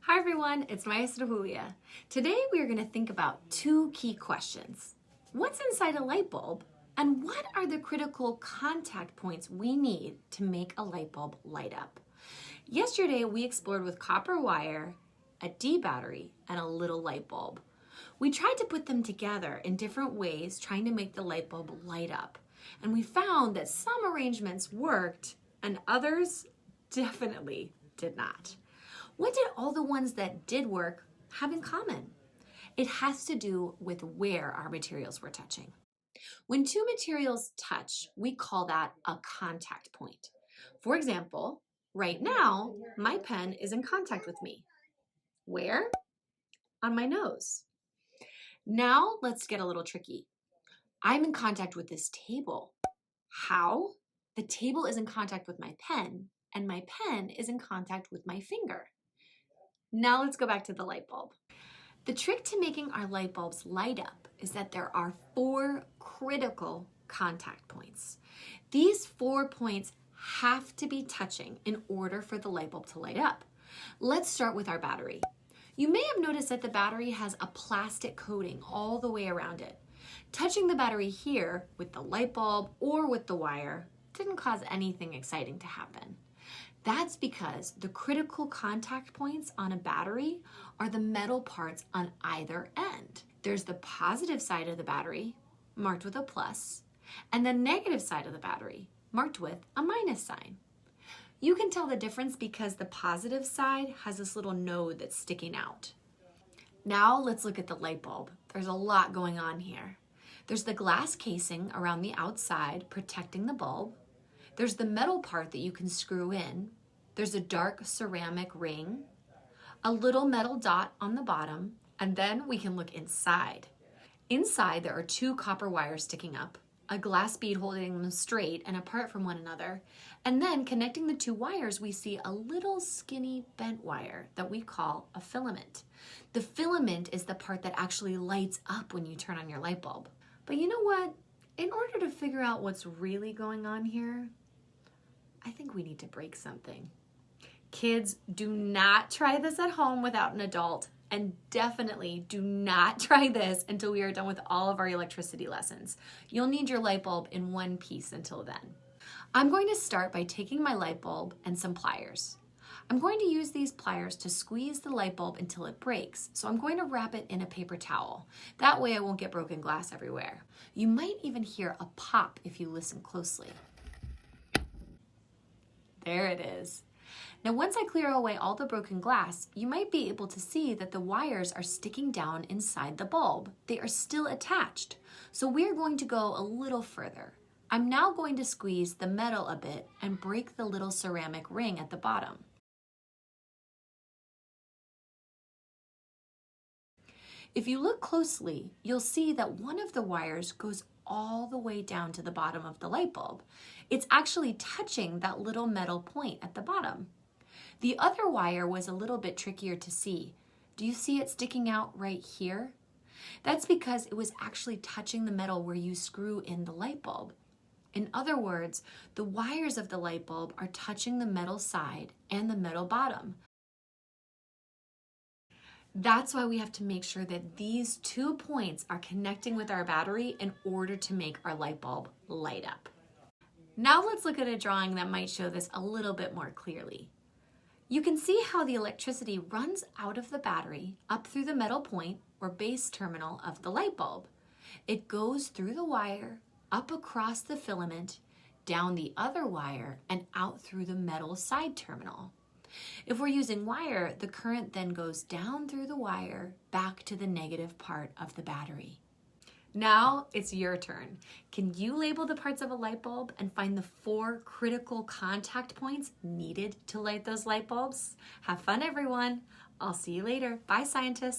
Hi everyone, it's Maestra Julia. Today we are going to think about two key questions. What's inside a light bulb? And what are the critical contact points we need to make a light bulb light up? Yesterday we explored with copper wire, a D battery, and a little light bulb. We tried to put them together in different ways, trying to make the light bulb light up. And we found that some arrangements worked and others definitely did not. What did all the ones that did work have in common? It has to do with where our materials were touching. When two materials touch, we call that a contact point. For example, right now, my pen is in contact with me. Where? On my nose. Now let's get a little tricky. I'm in contact with this table. How? The table is in contact with my pen, and my pen is in contact with my finger. Now let's go back to the light bulb. The trick to making our light bulbs light up is that there are 4 critical contact points. These 4 points have to be touching in order for the light bulb to light up. Let's start with our battery. You may have noticed that the battery has a plastic coating all the way around it. Touching the battery here with the light bulb or with the wire didn't cause anything exciting to happen. That's because the critical contact points on a battery are the metal parts on either end. There's the positive side of the battery, marked with a plus, and the negative side of the battery, marked with a minus sign. You can tell the difference because the positive side has this little node that's sticking out. Now let's look at the light bulb. There's a lot going on here. There's the glass casing around the outside protecting the bulb. There's the metal part that you can screw in. There's a dark ceramic ring, a little metal dot on the bottom, and then we can look inside. Inside, there are 2 copper wires sticking up, a glass bead holding them straight and apart from one another, and then connecting the 2 wires, we see a little skinny bent wire that we call a filament. The filament is the part that actually lights up when you turn on your light bulb. But you know what? In order to figure out what's really going on here, I think we need to break something. Kids, do not try this at home without an adult, and definitely do not try this until we are done with all of our electricity lessons. You'll need your light bulb in one piece until then. I'm going to start by taking my light bulb and some pliers. I'm going to use these pliers to squeeze the light bulb until it breaks, so I'm going to wrap it in a paper towel. That way I won't get broken glass everywhere. You might even hear a pop if you listen closely. There it is. Now once I clear away all the broken glass, you might be able to see that the wires are sticking down inside the bulb. They are still attached. So we're going to go a little further. I'm now going to squeeze the metal a bit and break the little ceramic ring at the bottom. If you look closely, you'll see that one of the wires goes all the way down to the bottom of the light bulb. It's actually touching that little metal point at the bottom. The other wire was a little bit trickier to see. Do you see it sticking out right here? That's because it was actually touching the metal where you screw in the light bulb. In other words, the wires of the light bulb are touching the metal side and the metal bottom. That's why we have to make sure that these 2 points are connecting with our battery in order to make our light bulb light up. Now let's look at a drawing that might show this a little bit more clearly. You can see how the electricity runs out of the battery up through the metal point or base terminal of the light bulb. It goes through the wire, up across the filament, down the other wire, and out through the metal side terminal. If we're using wire, the current then goes down through the wire back to the negative part of the battery. Now it's your turn. Can you label the parts of a light bulb and find the 4 critical contact points needed to light those light bulbs? Have fun, everyone. I'll see you later. Bye, scientists.